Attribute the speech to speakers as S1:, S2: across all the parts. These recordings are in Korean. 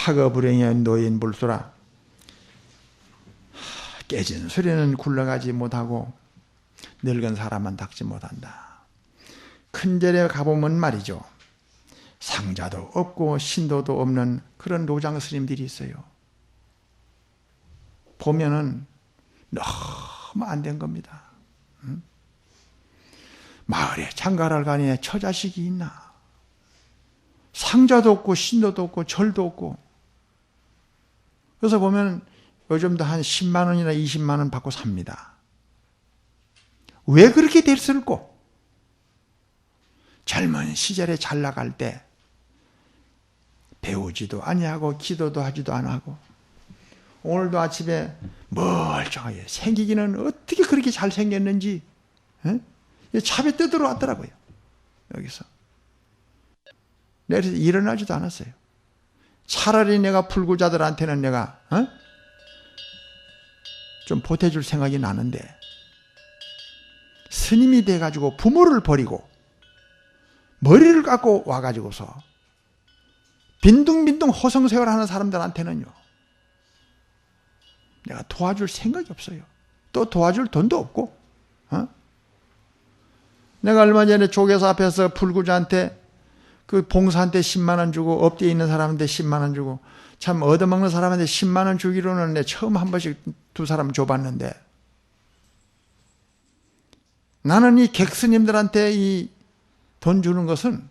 S1: 사거 불행의 노인 불수라. 깨진 소리는 굴러가지 못하고 늙은 사람은 닦지 못한다. 큰절에 가보면 말이죠, 상자도 없고 신도도 없는 그런 노장 스님들이 있어요. 보면은 너무 안 된 겁니다. 마을에 장가를 가니 처자식이 있나? 상자도 없고 신도도 없고 절도 없고. 그래서 보면 요즘도 한 10만 원이나 20만 원 받고 삽니다. 왜 그렇게 됐을꼬? 젊은 시절에 잘 나갈 때 배우지도 아니하고 기도도 하지도 않고, 오늘도 아침에 멀쩡하게 생기기는 어떻게 그렇게 잘생겼는지 차에 떠들어왔더라고요. 여기서. 내려서 일어나지도 않았어요. 차라리 내가 불구자들한테는 내가 좀 보태줄 생각이 나는데, 스님이 돼가지고 부모를 버리고 머리를 깎고 와가지고서 빈둥빈둥 허송세월하는 사람들한테는요, 내가 도와줄 생각이 없어요. 또 도와줄 돈도 없고. 내가 얼마 전에 조계사 앞에서 불구자한테 그 봉사한테 10만 원 주고, 업대에 있는 사람한테 10만 원 주고, 참 얻어먹는 사람한테 10만 원 주기로는 내 처음 한 번씩 두 사람 줘봤는데, 나는 이 객스님들한테 이 돈 주는 것은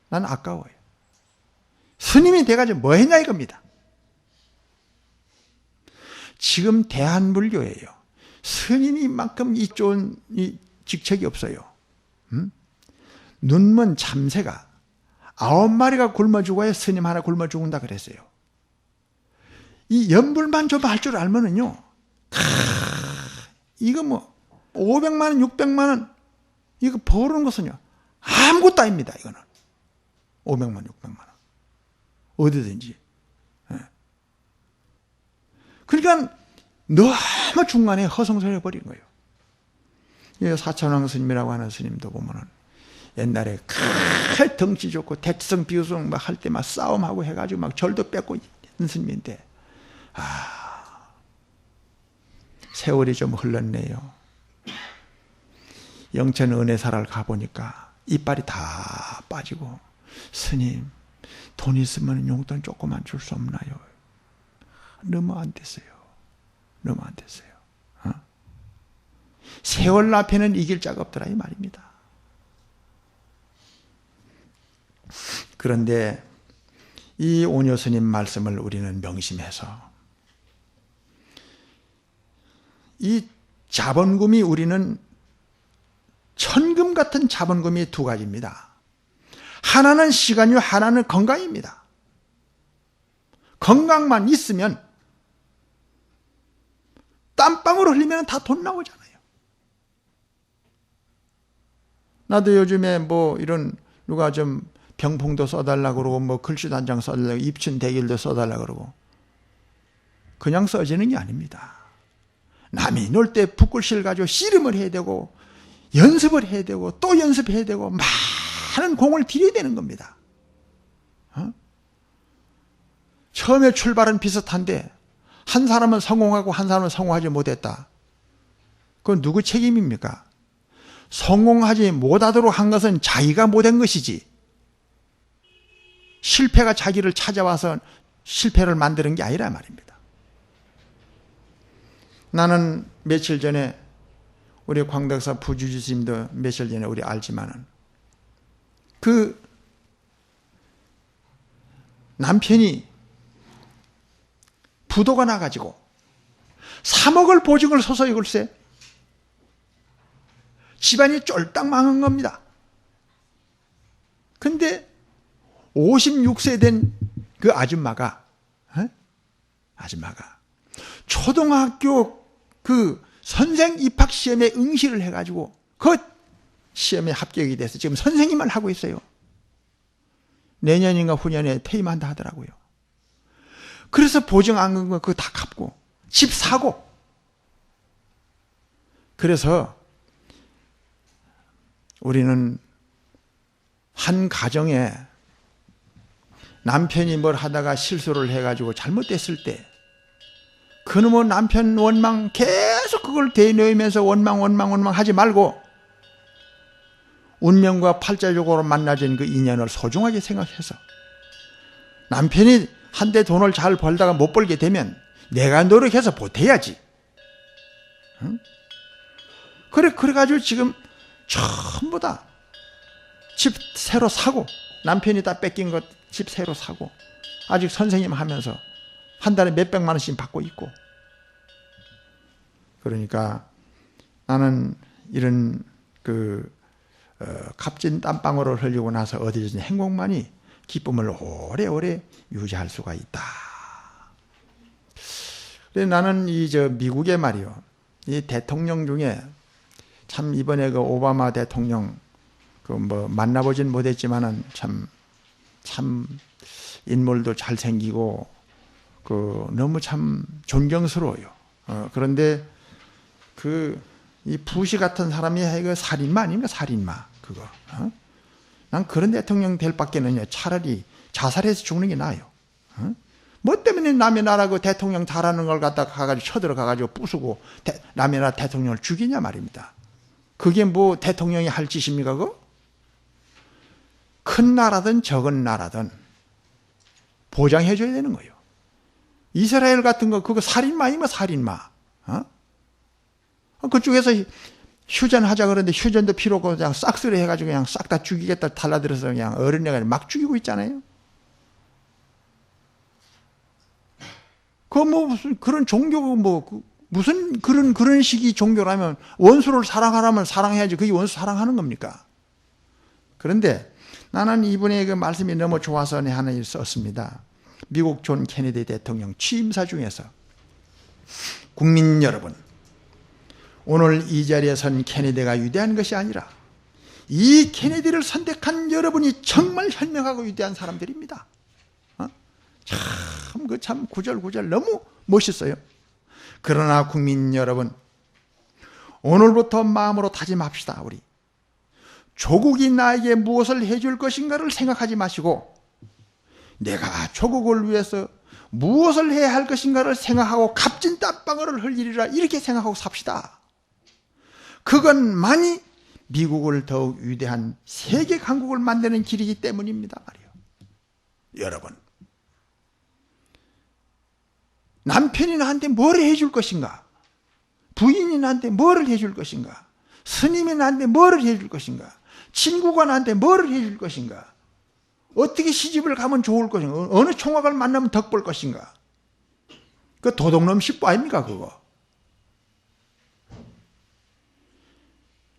S1: 난 아까워요. 스님이 돼가지고 뭐 했냐 이겁니다. 지금 대한불교예요. 스님이만큼 이 좋은 이 직책이 없어요. 눈먼 참새가 9마리가 굶어 죽어야 스님 하나 굶어 죽는다 그랬어요. 이 연불만 좀 할 줄 알면은요, 이거 뭐 500만 원, 600만 원 이거 버는 것은요 아무것도 아닙니다. 이거는 500만 원, 600만 원 어디든지. 그러니까 너무 중간에 허송세월 버린 거예요. 사천왕 스님이라고 하는 스님도 보면은 옛날에 칼 덩치 좋고 대치성 비유성 막 할 때 막 싸움하고 해가지고 막 절도 뺏고 있는 스님인데, 세월이 좀 흘렀네요. 영천 은혜사를 가보니까 이빨이 다 빠지고, 스님 돈 있으면 용돈 조금만 줄 수 없나요? 너무 안 됐어요. 너무 안 됐어요. 세월 앞에는 이길 자가 없더라 이 말입니다. 그런데 이 오녀스님 말씀을 우리는 명심해서, 이 자본금이, 우리는 천금 같은 자본금이 두 가지입니다. 하나는 시간이요, 하나는 건강입니다. 건강만 있으면 땀방울 흘리면 다 돈 나오잖아요. 나도 요즘에 뭐 이런 누가 좀 병풍도 써달라고 그러고, 뭐 글씨도 한 장 써달라고, 입춘 대길도 써달라고 그러고, 그냥 써지는 게 아닙니다. 남이 놀 때 붓글씨를 가지고 씨름을 해야 되고, 연습을 해야 되고, 또 연습해야 되고, 많은 공을 들여야 되는 겁니다. 처음에 출발은 비슷한데 한 사람은 성공하고 한 사람은 성공하지 못했다. 그건 누구 책임입니까? 성공하지 못하도록 한 것은 자기가 못한 것이지, 실패가 자기를 찾아와서 실패를 만드는 게 아니라 말입니다. 나는 며칠 전에 우리 광덕사 부주지 스님도 며칠 전에 우리 알지만은, 그 남편이 부도가 나가지고 3억을 보증을 서서히 글쎄 집안이 쫄딱 망한 겁니다. 근데 56세 된 그 아줌마가 초등학교 그 선생 입학 시험에 응시를 해가지고 그 시험에 합격이 돼서 지금 선생님을 하고 있어요. 내년인가 후년에 퇴임한다 하더라고요. 그래서 보증 안 건 거 그거 다 갚고 집 사고. 그래서 우리는 한 가정에 남편이 뭘 하다가 실수를 해가지고 잘못됐을 때 그놈의 남편 원망 계속 그걸 되뇌이면서 원망 하지 말고 운명과 팔자적으로 만나진 그 인연을 소중하게 생각해서 남편이 한때 돈을 잘 벌다가 못 벌게 되면 내가 노력해서 보태야지. 응? 그래가지고 지금 전부 다 집 새로 사고 남편이 다 뺏긴 것 집 새로 사고 아직 선생님 하면서 한 달에 몇백만 원씩 받고 있고. 그러니까 나는 이런 값진 땀방울을 흘리고 나서 얻어진 행복만이 기쁨을 오래오래 유지할 수가 있다. 그래서 나는 미국의 말이요, 이 대통령 중에 참 이번에 그 오바마 대통령 만나보진 못했지만은 참 인물도 잘생기고 너무 참 존경스러워요. 그런데 이 부시 같은 사람이 그 살인마 아닙니까? 살인마 그거. 난 그런 대통령 될 밖에는 차라리 자살해서 죽는 게 나아요. 뭐 때문에 남의 나라 그 대통령 잘하는 걸 갖다가 가가지고 쳐들어가가지고 부수고 남의 나라 대통령을 죽이냐 말입니다. 그게 뭐 대통령이 할 짓입니까? 그거? 큰 나라든 적은 나라든 보장해줘야 되는 거예요. 이스라엘 같은 거 그거 살인마이면 살인마. 그쪽에서 휴전하자 그러는데 휴전도 필요 없고 그냥 싹쓸이 해가지고 그냥 싹 다 죽이겠다 달라들어서 그냥 어린애가 막 죽이고 있잖아요. 무슨 그런 종교가 무슨 그런 식의 종교라면 원수를 사랑하라면 사랑해야지. 그게 원수 사랑하는 겁니까? 그런데 나는 이분의 그 말씀이 너무 좋아서 내 하나 썼습니다. 미국 존 케네디 대통령 취임사 중에서 국민 여러분, 오늘 이 자리에 선 케네디가 위대한 것이 아니라 이 케네디를 선택한 여러분이 정말 현명하고 위대한 사람들입니다. 참 구절구절 너무 멋있어요. 그러나 국민 여러분, 오늘부터 마음으로 다짐합시다. 우리 조국이 나에게 무엇을 해줄 것인가를 생각하지 마시고 내가 조국을 위해서 무엇을 해야 할 것인가를 생각하고 값진 땀방울을 흘리리라 이렇게 생각하고 삽시다. 그것만이 미국을 더욱 위대한 세계 강국을 만드는 길이기 때문입니다 말이요. 여러분, 남편이 나한테 뭘 해줄 것인가? 부인이 나한테 뭘 해줄 것인가? 스님이 나한테 뭘 해줄 것인가? 친구가 나한테 뭘 해줄 것인가? 어떻게 시집을 가면 좋을 것인가? 어느 총각을 만나면 덕 볼 것인가? 그 도둑놈 식구 아닙니까 그거?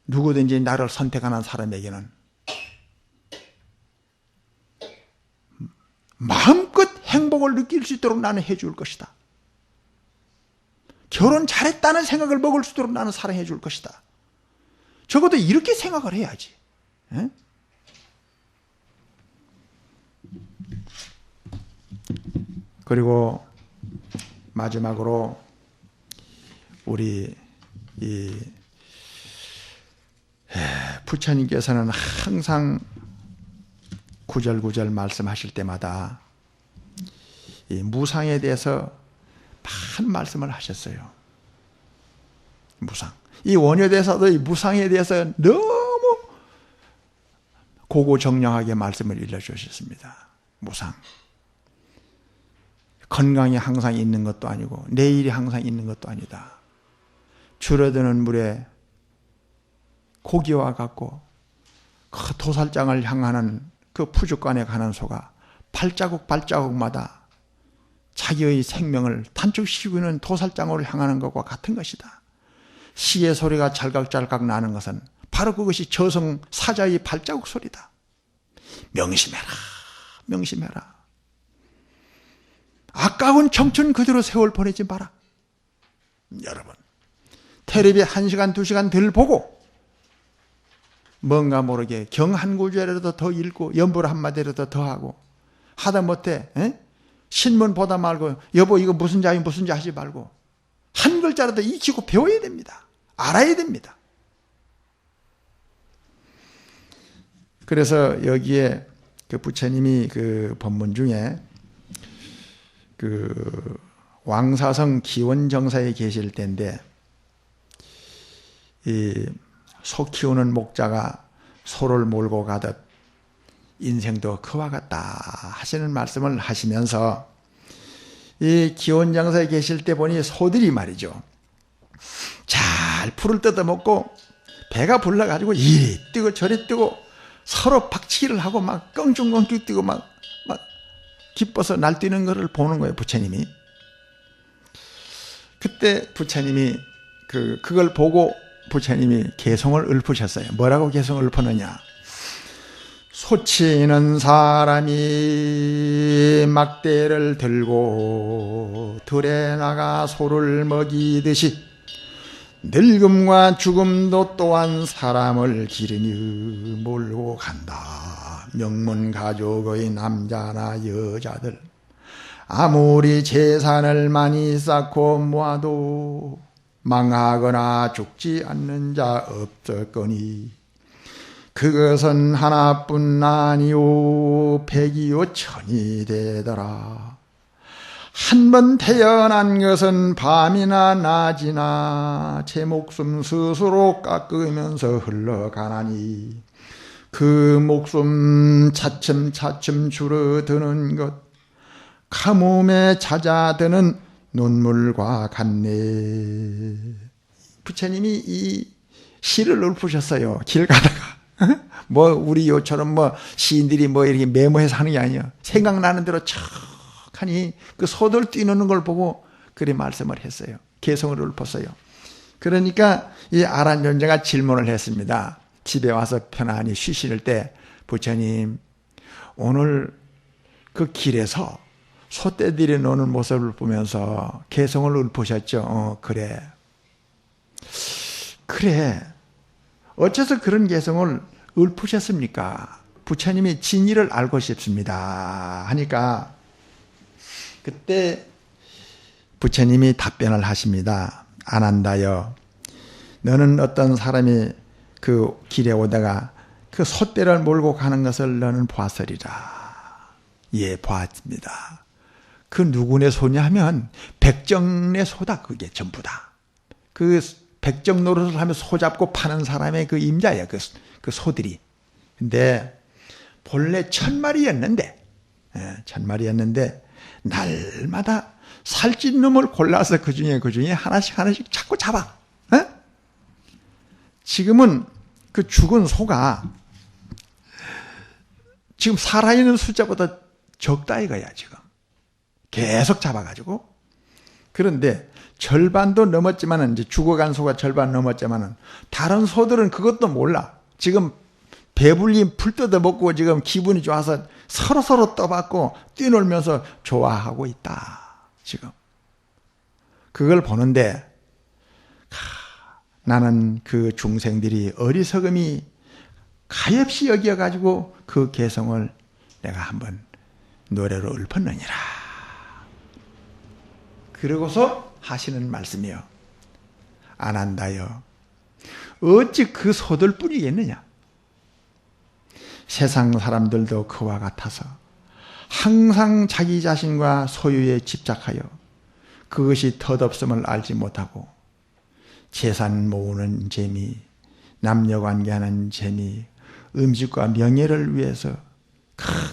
S1: 누구든지 나를 선택하는 사람에게는 마음껏 행복을 느낄 수 있도록 나는 해줄 것이다. 결혼 잘했다는 생각을 먹을 수 있도록 나는 사랑해 줄 것이다. 적어도 이렇게 생각을 해야지. 에? 그리고 마지막으로 우리 이 부처님께서는 항상 구절구절 말씀하실 때마다 이 무상에 대해서 많은 말씀을 하셨어요. 무상. 이 원효대사도 이 무상에 대해서 너무 고고정량하게 말씀을 일러주셨습니다. 무상. 건강이 항상 있는 것도 아니고 내일이 항상 있는 것도 아니다. 줄어드는 물에 고기와 같고 그 도살장을 향하는 그 푸죽간에 가는 소가 발자국마다 자기의 생명을 단축시키고 있는 도살장으로 향하는 것과 같은 것이다. 시의 소리가 잘각잘각 나는 것은 바로 그것이 저승사자의 발자국 소리다. 명심해라. 명심해라. 아까운 청춘 그대로 세월 보내지 마라. 여러분, 텔레비 1시간 2시간 덜 보고 뭔가 모르게 경 한 구절이라도 더 읽고 연불 한마디라도 더 하고 하다못해 신문 보다 말고 여보 이거 무슨 자이 하지 말고 한 글자라도 익히고 배워야 됩니다. 알아야 됩니다. 그래서 여기에 그 부처님이 그 법문 중에 그 왕사성 기원정사에 계실 때인데, 이 소 키우는 목자가 소를 몰고 가듯 인생도 그와 같다 하시는 말씀을 하시면서, 이 기원정사에 계실 때 보니 소들이 말이죠, 잘 풀을 뜯어먹고 배가 불러가지고 이리 뛰고 저리 뛰고 서로 박치기를 하고 막 껑충껑충 뛰고 막 기뻐서 날뛰는 것을 보는 거예요, 부처님이. 그때 부처님이 그걸 보고 부처님이 개성을 읊으셨어요. 뭐라고 개성을 읊었느냐? 소치는 사람이 막대를 들고 들에 나가 소를 먹이듯이 늙음과 죽음도 또한 사람을 기르니 몰고 간다. 명문 가족의 남자나 여자들 아무리 재산을 많이 쌓고 모아도 망하거나 죽지 않는 자 없었거니 그것은 하나뿐 아니오 백이오 천이 되더라. 한 번 태어난 것은 밤이나 낮이나 제 목숨 스스로 깎으면서 흘러가나니 그 목숨 차츰차츰 줄어드는 것 가뭄에 잦아드는 눈물과 같네. 부처님이 이 시를 읊으셨어요. 길 가다가 뭐 우리 요처럼 뭐 시인들이 뭐 이렇게 메모해서 하는 게 아니에요. 생각나는 대로 척하니 그 소들 뛰노는 걸 보고 그리 말씀을 했어요. 개성을 읊었어요. 그러니까 이 아란존자가 질문을 했습니다. 집에 와서 편안히 쉬실 때, 부처님 오늘 그 길에서 소떼들이 노는 모습을 보면서 개성을 읊으셨죠. 그래. 어째서 그런 개성을 읊으셨습니까? 부처님이 진리를 알고 싶습니다 하니까 그때 부처님이 답변을 하십니다. 아난다여, 너는 어떤 사람이 그 길에 오다가 그 소떼를 몰고 가는 것을 너는 보았으리라. 예, 보았습니다. 그 누구네 소냐 하면 백정네 소다. 그게 전부 다. 그 백정 노릇을 하며 소 잡고 파는 사람의 그 임자예요. 그 소들이. 근데 본래 1000마리였는데 날마다 살찐 놈을 골라서 그 중에 하나씩 자꾸 잡아. 지금은 그 죽은 소가 지금 살아있는 숫자보다 적다 이거야, 지금. 계속 잡아가지고. 그런데 절반도 넘었지만은, 이제 죽어간 소가 절반 넘었지만은, 다른 소들은 그것도 몰라. 지금 배불리 풀 뜯어 먹고 지금 기분이 좋아서 서로 떠받고 뛰놀면서 좋아하고 있다, 지금. 그걸 보는데, 나는 그 중생들이 어리석음이 가엾이 여겨가지고 그 개성을 내가 한번 노래로 읊었느니라. 그러고서 하시는 말씀이요. 아난다여, 어찌 그 소들 뿐이겠느냐? 세상 사람들도 그와 같아서 항상 자기 자신과 소유에 집착하여 그것이 덧없음을 알지 못하고 재산 모으는 재미, 남녀관계하는 재미, 음식과 명예를 위해서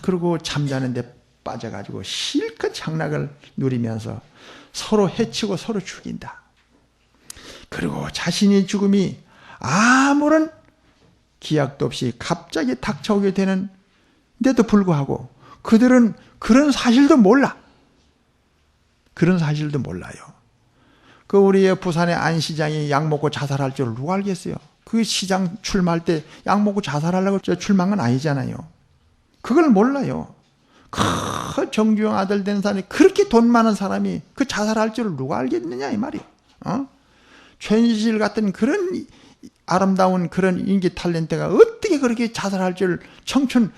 S1: 그러고 잠자는 데 빠져가지고 실컷 향락을 누리면서 서로 해치고 서로 죽인다. 그리고 자신이 죽음이 아무런 기약도 없이 갑자기 닥쳐오게 되는데도 불구하고 그들은 그런 사실도 몰라. 그런 사실도 몰라요. 그 우리의 부산의 안시장이 약 먹고 자살할 줄 누가 알겠어요? 그 시장 출마할 때 약 먹고 자살하려고 출마한 건 아니잖아요. 그걸 몰라요. 그 정주영 아들 된 사람이, 그렇게 돈 많은 사람이 그 자살할 줄을 누가 알겠느냐 이 말이에요. 최인실 같은 그런 아름다운 그런 인기 탤런트가 어떻게 그렇게 자살할 줄, 청춘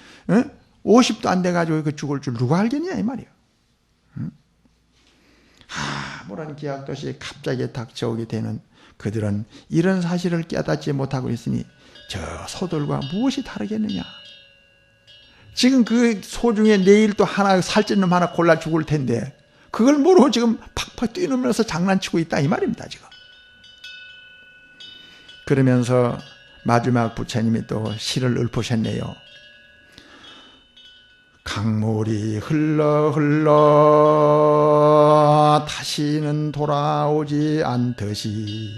S1: 50도 안 돼가지고 그 죽을 줄 누가 알겠냐 이 말이에요. 아무런 기약도 없이 갑자기 닥쳐오게 되는 그들은 이런 사실을 깨닫지 못하고 있으니 저 소들과 무엇이 다르겠느냐? 지금 그 소 중에 내일 또 하나 살찐 놈 하나 골라 죽을 텐데 그걸 모르고 지금 팍팍 뛰노면서 장난치고 있다 이 말입니다 지금. 그러면서 마지막 부처님이 또 시를 읊으셨네요. 강물이 흘러 흘러 다시는 돌아오지 않듯이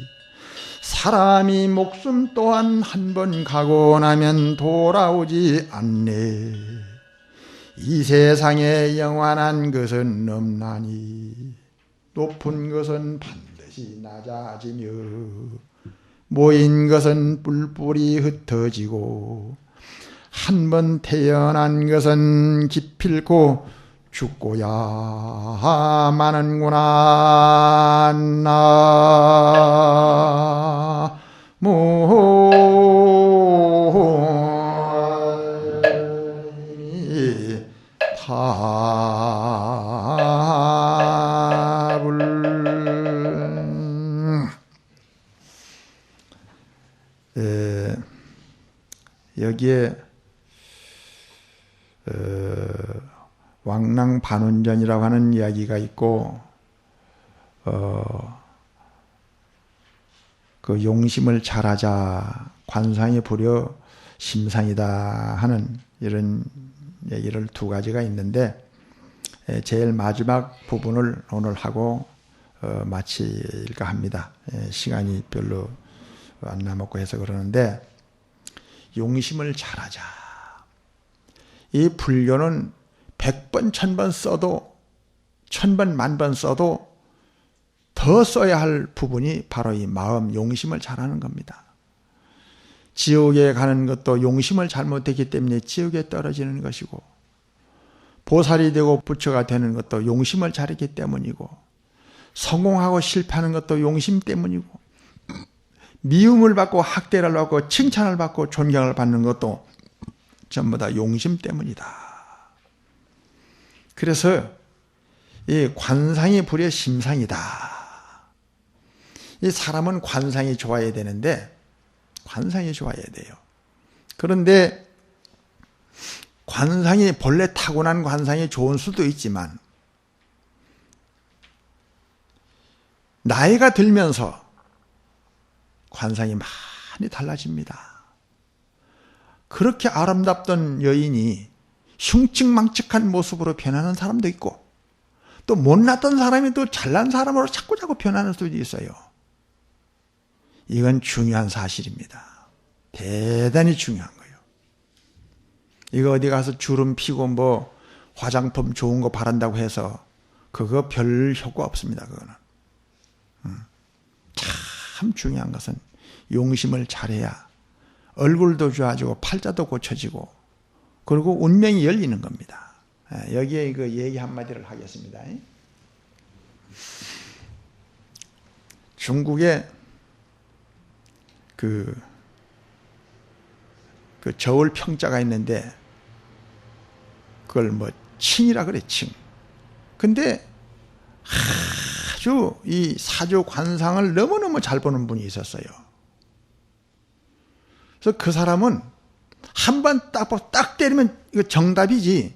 S1: 사람이 목숨 또한 한 번 가고 나면 돌아오지 않네. 이 세상에 영원한 것은 없나니 높은 것은 반드시 낮아지며 모인 것은 뿔뿔이 흩어지고 한 번 태어난 것은 기필코 죽고야 마는구나. 여기에 왕랑반운전이라고 하는 이야기가 있고 그 용심을 잘하자 관상이 부려 심상이다 하는 이런 얘기를 두 가지가 있는데 제일 마지막 부분을 오늘 하고 마칠까 합니다. 시간이 별로 안 남았고 해서 그러는데 용심을 잘하자. 이 불교는 100번, 1000번 써도 1000번, 10,000번 써도 더 써야 할 부분이 바로 이 마음 용심을 잘하는 겁니다. 지옥에 가는 것도 용심을 잘못했기 때문에 지옥에 떨어지는 것이고 보살이 되고 부처가 되는 것도 용심을 잘했기 때문이고 성공하고 실패하는 것도 용심 때문이고 미움을 받고 학대를 받고 칭찬을 받고 존경을 받는 것도 전부 다 용심 때문이다. 그래서 이 관상이 불여 심상이다. 이 사람은 관상이 좋아야 되는데 관상이 좋아야 돼요. 그런데 관상이 본래 타고난 관상이 좋은 수도 있지만 나이가 들면서 관상이 많이 달라집니다. 그렇게 아름답던 여인이 흉측망측한 모습으로 변하는 사람도 있고 또 못났던 사람이 또 잘난 사람으로 자꾸자꾸 변하는 수도 있어요. 이건 중요한 사실입니다. 대단히 중요한 거예요. 이거 어디 가서 주름 피고 뭐 화장품 좋은 거 바른다고 해서 그거 별 효과 없습니다. 그거는. 참 중요한 것은 용심을 잘해야 얼굴도 좋아지고 팔자도 고쳐지고 그리고 운명이 열리는 겁니다. 여기에 그 얘기 한마디를 하겠습니다. 중국에 그 저울 평자가 있는데 그걸 뭐 칭이라 그래, 칭. 근데 아주 이 사주 관상을 너무너무 잘 보는 분이 있었어요. 그래서 그 사람은 한 번 딱 때리면 이거 정답이지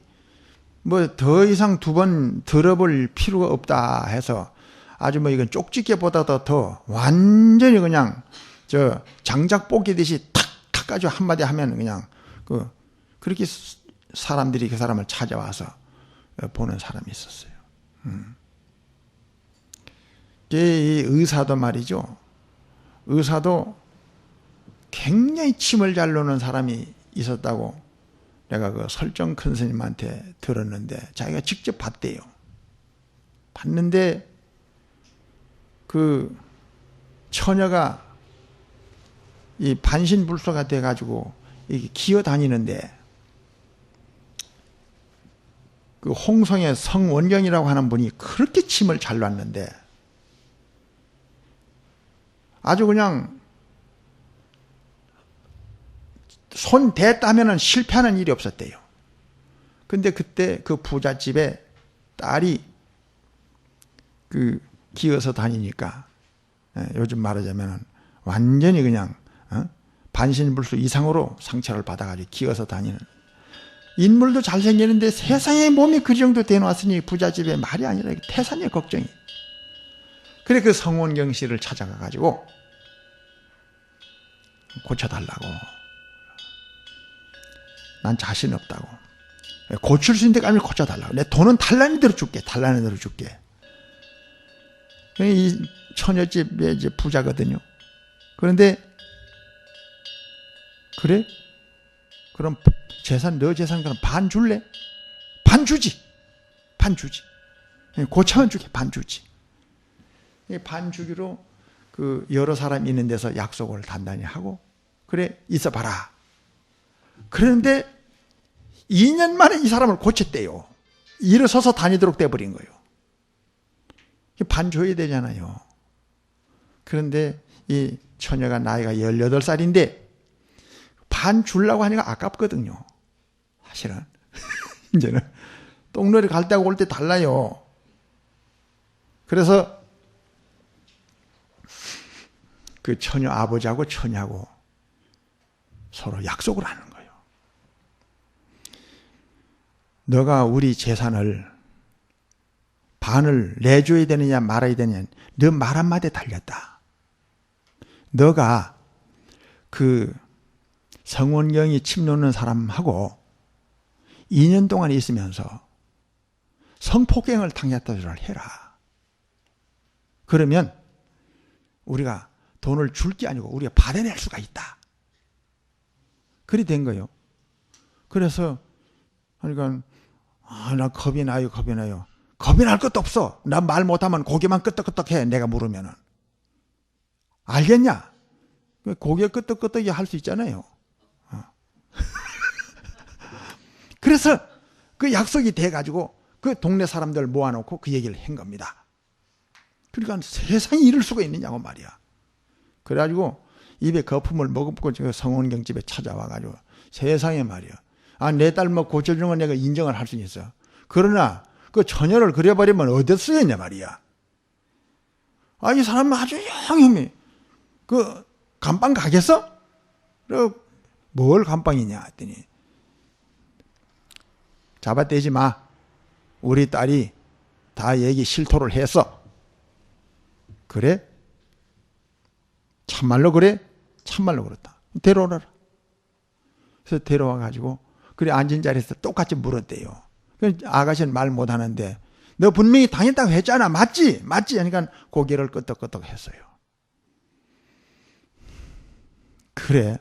S1: 뭐 더 이상 두 번 들어볼 필요가 없다 해서 아주 뭐 이건 쪽집게보다도 더 완전히 그냥 저 장작 뽀개듯이 탁 가지고 한마디 하면 그냥 그렇게 사람들이 그 사람을 찾아와서 보는 사람이 있었어요. 이 의사도 말이죠. 의사도 굉장히 침을 잘 놓는 사람이 있었다고 내가 그 설정 큰 스님한테 들었는데 자기가 직접 봤대요. 봤는데 그 처녀가 이 반신불수가 돼가지고 이게 기어 다니는데 그 홍성의 성원경이라고 하는 분이 그렇게 침을 잘 놨는데 아주 그냥 손 댔다 하면은 실패하는 일이 없었대요. 근데 그때 그 부잣집에 딸이 그 기어서 다니니까 요즘 말하자면은 완전히 그냥 반신불수 이상으로 상처를 받아가지고 기어서 다니는 인물도 잘생기는데 세상에 몸이 그 정도 되어놨으니 부잣집에 말이 아니라 태산의 걱정이. 그래 그 성원경 씨를 찾아가 가지고 고쳐달라고. 난 자신 없다고. 고칠 수 있는 데까지 고쳐달라고. 내 돈은 달란이 대로 줄게. 달란이 대로 줄게. 이 처녀집의 이제 부자거든요. 그런데 그래? 그럼 재산, 너 재산 그럼 반 줄래? 반 주지. 반 주지. 고쳐만 주게 반 주지. 반 주기로 그 여러 사람 있는 데서 약속을 단단히 하고 그래 있어봐라. 그런데 2년 만에 이 사람을 고쳤대요. 일어서서 다니도록 돼버린 거예요. 반 줘야 되잖아요. 그런데 이 처녀가 나이가 18살인데 반 주려고 하니까 아깝거든요. 사실은. 이제는 똥놀이 갈 때하고 올 때 달라요. 그래서 그 처녀 아버지하고 처녀하고 서로 약속을 하는 거예요. 너가 우리 재산을 반을 내줘야 되느냐 말아야 되느냐 너 말 한마디에 달렸다. 너가 그 성원경이 침 놓는 사람하고 2년 동안 있으면서 성폭행을 당했다를 해라. 그러면 우리가 돈을 줄 게 아니고 우리가 받아낼 수가 있다. 그리 된 거예요. 그래서 그러니까 나 겁이 나요. 겁이 나요. 겁이 날 것도 없어. 난 말 못하면 고개만 끄덕끄덕해. 내가 물으면은. 알겠냐? 고개 끄덕끄덕이 할 수 있잖아요. 그래서 그 약속이 돼가지고 그 동네 사람들 모아놓고 그 얘기를 한 겁니다. 그러니까 세상에 이럴 수가 있느냐고 말이야. 그래가지고 입에 거품을 머금고 저 성원경 집에 찾아와가지고 세상에 말이야. 아, 내 딸 뭐 고쳐주는 건 내가 인정을 할 수 있어. 그러나 그 처녀를 그려버리면 어디서 쓰였냐 말이야. 아, 이 사람은 아주 영험해. 그 감방 가겠어? 뭘 감방이냐 했더니 잡아떼지 마. 우리 딸이 다 얘기 실토를 했어. 그래? 참말로 그래? 참말로 그렇다. 데려오라. 그래서 데려와가지고 그래 앉은 자리에서 똑같이 물었대요. 아가씨는 말 못하는데 너 분명히 당했다고 했잖아. 맞지? 맞지? 그러니까 고개를 끄덕끄덕 했어요. 그래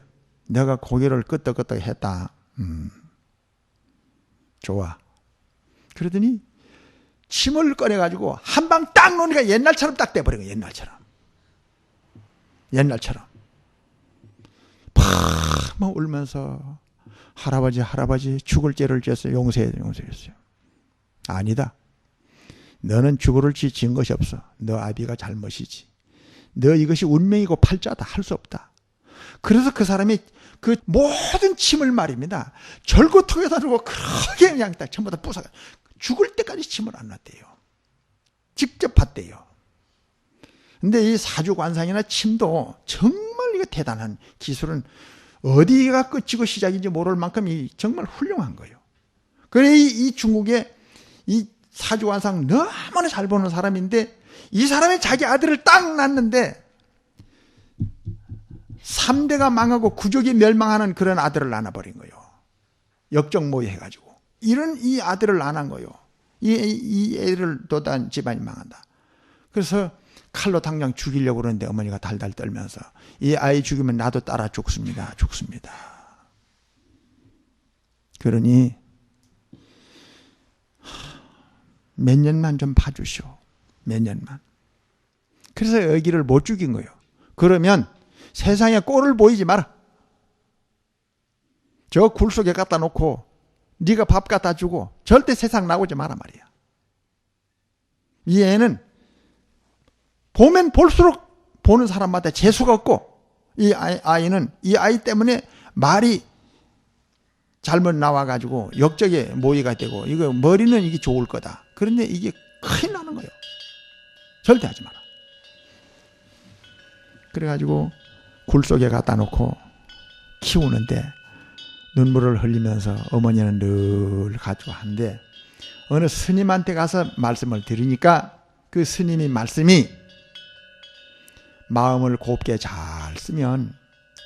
S1: 내가 고개를 끄덕끄덕 했다. 좋아. 그러더니 침을 꺼내가지고 한 방 딱 놓으니까 옛날처럼 딱 돼버린 거야. 옛날처럼 막 울면서 할아버지 죽을 죄를 졌어요. 용서해야 돼. 용서했어요. 아니다. 너는 죽을 죄 지은 것이 없어. 너 아비가 잘못이지. 너 이것이 운명이고 팔자다. 할 수 없다. 그래서 그 사람이 그 모든 침을 말입니다. 절구통에다 두고 그렇게 그냥 딱 전부 다 부숴. 죽을 때까지 침을 안 놨대요. 직접 봤대요. 근데 이 사주관상이나 침도 정말 이거 대단한 기술은 어디가 끝이고 시작인지 모를 만큼 정말 훌륭한 거예요. 그래 이 중국의 이 사주관상 너무나 잘 보는 사람인데 이 사람이 자기 아들을 딱 낳는데 3대가 망하고 구족이 멸망하는 그런 아들을 낳아버린 거예요. 역적모의 해가지고. 이런 이 아들을 낳은 거예요. 이 애를 둬단 집안이 망한다. 그래서 칼로 당장 죽이려고 그러는데 어머니가 달달 떨면서 이 아이 죽이면 나도 따라 죽습니다. 그러니 몇 년만 좀 봐주시오. 몇 년만. 그래서 여기를 못 죽인 거예요. 그러면 세상에 꼴을 보이지 마라. 저 굴 속에 갖다 놓고 네가 밥 갖다 주고 절대 세상 나오지 마라 말이야. 이 애는 보면 볼수록 보는 사람마다 재수가 없고 이 아이는 이 아이 때문에 말이 잘못 나와가지고 역적에 모의가 되고 이거 머리는 이게 좋을 거다. 그런데 이게 큰일 나는 거예요. 절대 하지 마라. 그래가지고 굴 속에 갖다 놓고 키우는데 눈물을 흘리면서 어머니는 늘 가지고 하는데 어느 스님한테 가서 말씀을 드리니까 그 스님이 말씀이 마음을 곱게 잘 쓰면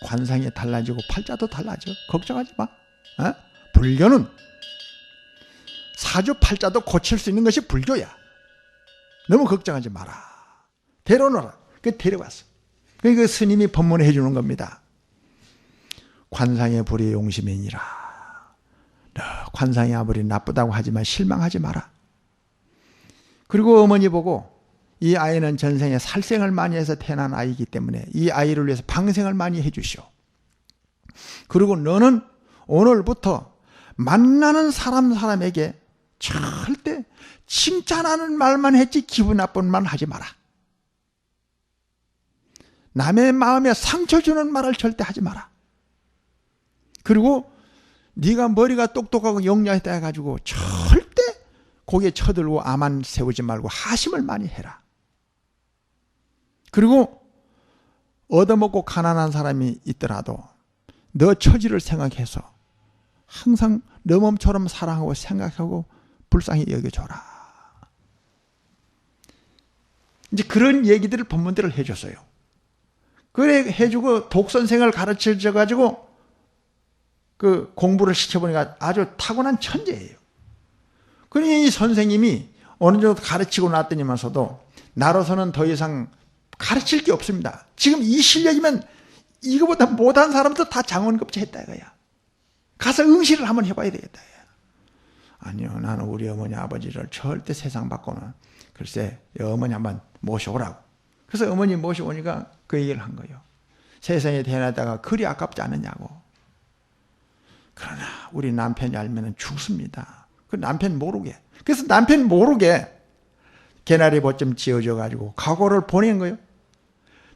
S1: 관상이 달라지고 팔자도 달라져. 걱정하지 마. 어? 불교는 사주팔자도 고칠 수 있는 것이 불교야. 너무 걱정하지 마라. 데려오너라. 그 데려왔어. 그 스님이 법문해 주는 겁니다. 관상의 불이 용심이니라. 너 관상이 아무리 나쁘다고 하지만 실망하지 마라. 그리고 어머니 보고 이 아이는 전생에 살생을 많이 해서 태어난 아이이기 때문에 이 아이를 위해서 방생을 많이 해 주시오. 그리고 너는 오늘부터 만나는 사람에게 절대 칭찬하는 말만 했지 기분 나쁜 말 하지 마라. 남의 마음에 상처 주는 말을 절대 하지 마라. 그리고 네가 머리가 똑똑하고 영리하다 해가지고 절대 고개 쳐들고 암만 세우지 말고 하심을 많이 해라. 그리고 얻어먹고 가난한 사람이 있더라도 너 처지를 생각해서 항상 너 몸처럼 사랑하고 생각하고 불쌍히 여겨줘라. 이제 그런 얘기들을 법문들을 해줬어요. 그래 해주고 독선생을 가르쳐줘가지고 그 공부를 시켜보니까 아주 타고난 천재예요. 그러니 이 선생님이 어느 정도 가르치고 났더니면서도 나로서는 더 이상 가르칠 게 없습니다. 지금 이 실력이면 이거보다 못한 사람도 다 장원급제 했다 이거야. 가서 응시를 한번 해봐야 되겠다. 아니요, 나는 우리 어머니 아버지를 절대 세상 바꿔는 글쎄 어머니 한번 모셔오라고. 그래서 어머니 모셔오니까 그 얘기를 한 거예요. 세상에 태어나다가 그리 아깝지 않느냐고. 그러나 우리 남편이 알면 죽습니다. 그 남편 모르게. 그래서 남편 모르게 개나리 봇 좀 지어줘가지고 각오를 보낸 거예요.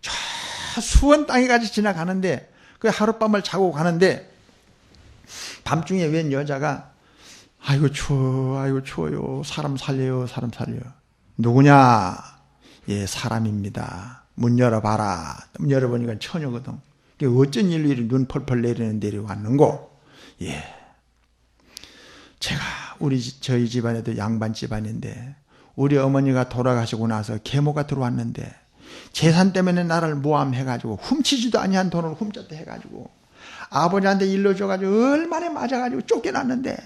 S1: 저 수원 땅에까지 지나가는데 그 하룻밤을 자고 가는데 밤중에 웬 여자가 아이고 추워, 아이고 추워요. 사람 살려요, 사람 살려요. 누구냐? 예, 사람입니다. 문 열어봐라. 문 열어보니까 처녀거든. 어쩐 일로 이렇게 눈 펄펄 내리는 데로 왔는고? 예. 제가 저희 집안에도 양반 집안인데 우리 어머니가 돌아가시고 나서 계모가 들어왔는데 재산 때문에 나를 모함해가지고 훔치지도 아니한 돈을 훔쳤다 해가지고 아버지한테 일러줘가지고 얼마나 맞아가지고 쫓겨났는데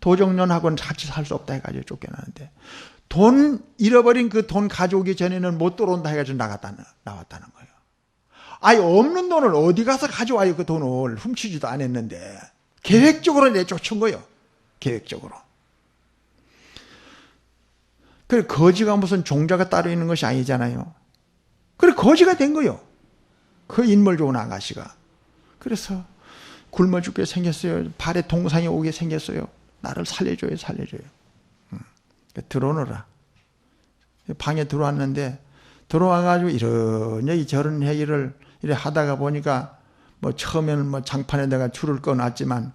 S1: 도정년하고는 같이 살 수 없다 해가지고 쫓겨났는데 돈 잃어버린 그 돈 가져오기 전에는 못 들어온다 해가지고 나왔다는 거예요. 아니 없는 돈을 어디 가서 가져와요. 그 돈을 훔치지도 않았는데 계획적으로 내쫓은 거예요. 계획적으로. 그래 거지가 무슨 종자가 따로 있는 것이 아니잖아요. 그래 거지가 된 거예요. 그 인물 좋은 아가씨가. 그래서 굶어 죽게 생겼어요. 발에 동상이 오게 생겼어요. 나를 살려줘요, 살려줘요. 들어오너라. 방에 들어왔는데 들어와가지고 이런 얘기 저런 얘기를 이래 하다가 보니까 뭐 처음에는 뭐 장판에다가 줄을 꺼놨지만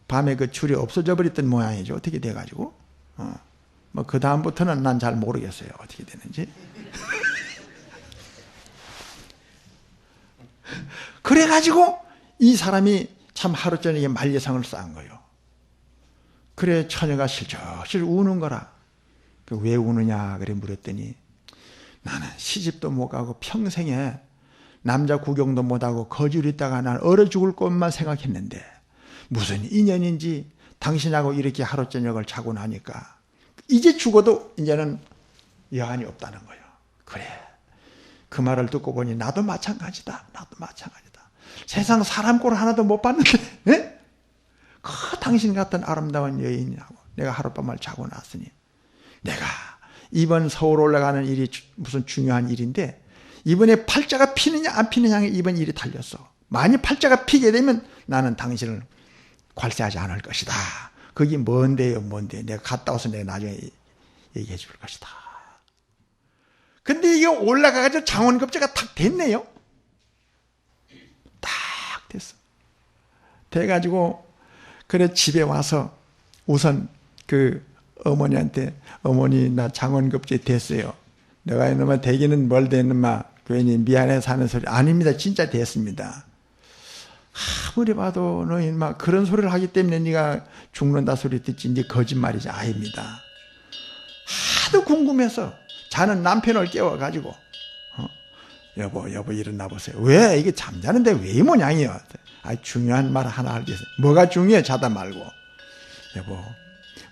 S1: 밤에 그 줄이 없어져 버렸던 모양이죠. 어떻게 돼가지고. 뭐 그 다음부터는 난 잘 모르겠어요. 어떻게 되는지. 그래가지고 이 사람이 참 하루 저녁에 만리상을 쌓은 거예요. 그래 처녀가 실실실 우는 거라. 왜 우느냐 그래 물었더니 나는 시집도 못 가고 평생에 남자 구경도 못하고 거지로 있다가 난 얼어 죽을 것만 생각했는데 무슨 인연인지 당신하고 이렇게 하루 저녁을 자고 나니까 이제 죽어도 이제는 여한이 없다는 거예요. 그래 그 말을 듣고 보니 나도 마찬가지다. 나도 마찬가지다. 세상 사람 꼴 하나도 못 봤는데 네? 그 당신 같은 아름다운 여인하고 내가 하룻밤을 자고 났으니 내가 이번 서울 올라가는 일이 무슨 중요한 일인데 이번에 팔자가 피느냐 안 피느냐에 이번 일이 달렸어. 만약 팔자가 피게 되면 나는 당신을 괄세하지 않을 것이다. 그게 뭔데요 뭔데 내가 갔다 와서 내가 나중에 얘기해 줄 것이다. 근데 이게 올라가가지고 장원급제가 탁 됐네요. 딱 됐어. 돼가지고 그래 집에 와서 우선 그 어머니한테 어머니 나 장원급제 됐어요. 내가 이놈아 되기는 뭘 됐는마 괜히 미안해서 하는 소리 아닙니다. 진짜 됐습니다. 아무리 봐도 너희 막 그런 소리를 하기 때문에 네가 죽는다 소리 듣지 이제 거짓말이지. 아닙니다. 하도 궁금해서 자는 남편을 깨워가지고 여보 일어나 보세요. 왜? 이게 잠자는데 왜 이 모양이요? 중요한 말 하나 알겠어요. 뭐가 중요해? 자다 말고. 여보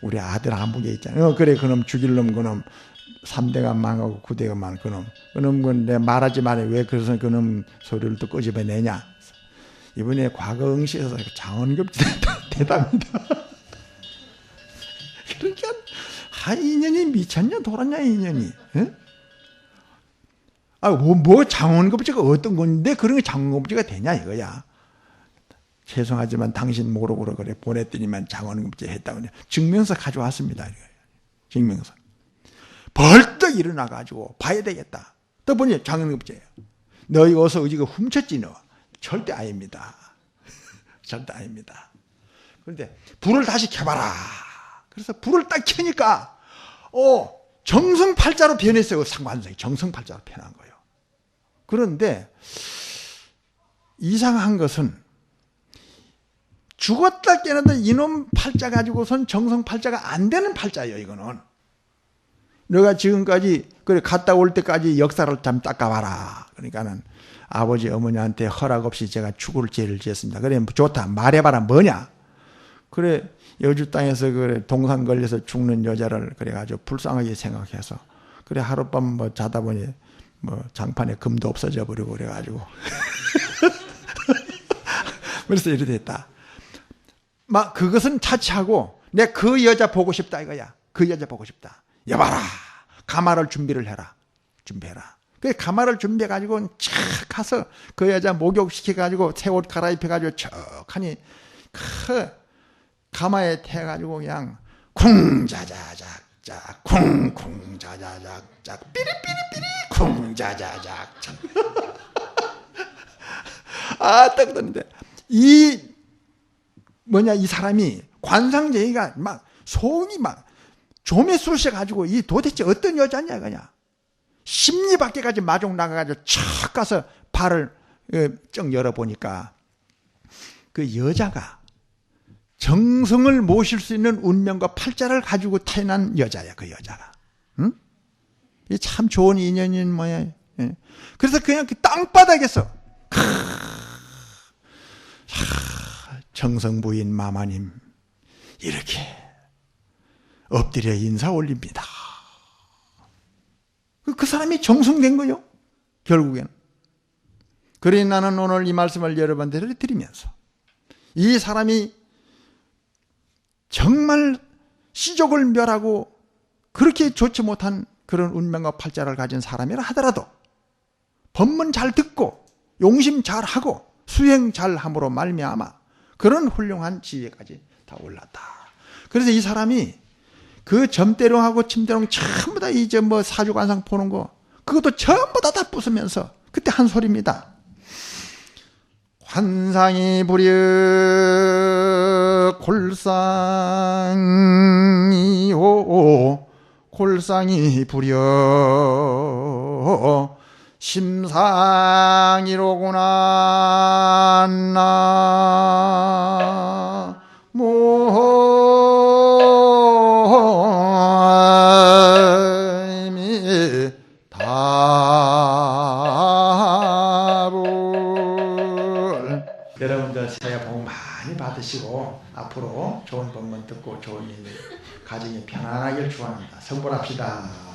S1: 우리 아들 아무개 있잖아요. 그래 그놈 죽일 놈 그놈 3대가 망하고 9대가 망 그놈 건 내가 말하지 말해. 왜 그래서 그놈 소리를 또 끄집어내냐? 이번에 과거 응시에서 장원급제 대답입니다. 그러니까 인연이 미쳤냐 돌았냐 인연이. 에? 뭐 장원급제가 어떤 건데 그런 게 장원급제가 되냐 이거야. 죄송하지만 당신 모르고 그래 보냈더니만 장원급제 했다고 증명서 가져왔습니다. 증명서. 벌떡 일어나가지고 봐야 되겠다. 또 보니 장원급제예요. 너희 어서 어디가 훔쳤지 너. 절대 아닙니다. 절대 아닙니다. 그런데 불을 다시 켜봐라. 그래서 불을 딱 켜니까 정성팔자로 변했어요. 상관성이 정성팔자로 변한 거예요. 그런데 이상한 것은 죽었다 깨는데 이놈 팔자 가지고선 정성팔자가 안 되는 팔자예요. 이거는 너가 지금까지 그래 갔다 올 때까지 역사를 좀 닦아봐라. 그러니까는 아버지 어머니한테 허락 없이 제가 죽을 죄를 지었습니다. 그래 좋다 말해봐라 뭐냐. 그래 여주 땅에서 그래 동상 걸려서 죽는 여자를 그래가지고 불쌍하게 생각해서 그래 하룻밤 뭐 자다 보니 뭐 장판에 금도 없어져 버리고 그래가지고 그래서 이래 됐다. 막 그것은 차치하고 내 그 여자 보고 싶다 이거야. 그 여자 보고 싶다. 여봐라 가마를 준비를 해라. 준비해라. 그 가마를 준비해가지고 착 가서 그 여자 목욕시켜가지고 새 옷 갈아입혀가지고 척하니 그 가마에 태가지고 그냥 쿵자자작작 쿵쿵자자작작 삐리삐리삐리 쿵자자작작 딱 듣는데 이 사람이 관상쟁이가 막 소음이 막 좀에 쑤셔가지고 이 도대체 어떤 여자냐 그냥 심리 밖에까지 마중 나가가지고 촥 가서 발을 쩍 열어보니까 그 여자가 정성을 모실 수 있는 운명과 팔자를 가지고 태어난 여자야. 그 여자가. 응? 이 참 좋은 인연인 뭐야. 예. 그래서 그냥 그 땅바닥에서 정성부인 마마님 이렇게 엎드려 인사 올립니다. 그 사람이 정성된 거요. 결국에는. 그래 나는 오늘 이 말씀을 여러분들에게 드리면서 이 사람이 정말 시족을 멸하고 그렇게 좋지 못한 그런 운명과 팔자를 가진 사람이라 하더라도 법문 잘 듣고 용심 잘 하고 수행 잘 함으로 말미암아 그런 훌륭한 지위까지 다 올랐다. 그래서 이 사람이 그 점대롱하고 침대롱 전부 다 이제 뭐 사주관상 보는 거 그것도 전부 다 부수면서 그때 한 소리입니다. 환상이 부려 골상이오 골상이 부려 심상이로구나 여러분들 새해 복 많이 받으시고 앞으로 좋은 법문 듣고 좋은 일 가정이 편안하길 축원합니다. 성불합시다.